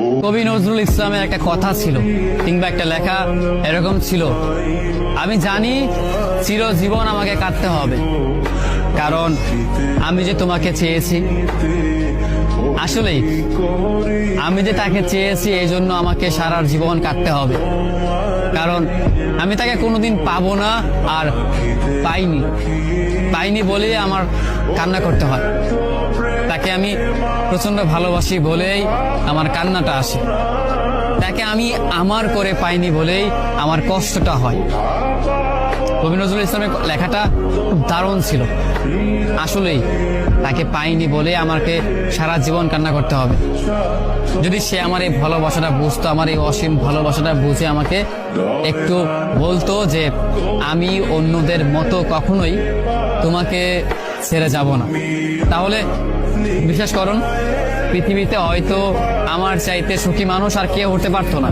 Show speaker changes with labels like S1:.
S1: কবি নজরুল ইসলামের একটা কথা ছিল কিংবা একটা লেখা এরকম ছিল, আমি জানি চিরজীবন আমাকে কাটতে হবে, কারণ আমি যে তোমাকে চেয়েছি। আসলেই আমি যে তাকে চেয়েছি এই জন্য আমাকে সারা জীবন কাটতে হবে, কারণ আমি তাকে কোনোদিন পাবো না, আর পাইনি বলে আমার কান্না করতে হয়। তাকে আমি প্রচন্ড ভালোবাসি বলেই আমার কান্নাটা আসে, তাকে আমি আমার করে পাইনি বলেই আমার কষ্টটা হয়। কবি নজরুল ইসলামের লেখাটা খুব দারুণ ছিল। আসলেই তাকে পাইনি বলে আমাকে সারা জীবন কান্না করতে হবে। যদি সে আমার এই ভালোবাসাটা বুঝতো, আমার এই অসীম ভালোবাসাটা বুঝে আমাকে একটু বলতো যে আমি অন্যদের মতো কখনোই তোমাকে ছেড়ে যাব না, তাহলে বিশ্বাস করুন পৃথিবীতে হয়তো আমার চাইতে সুখী মানুষ আর কেউ হতে পারতো না।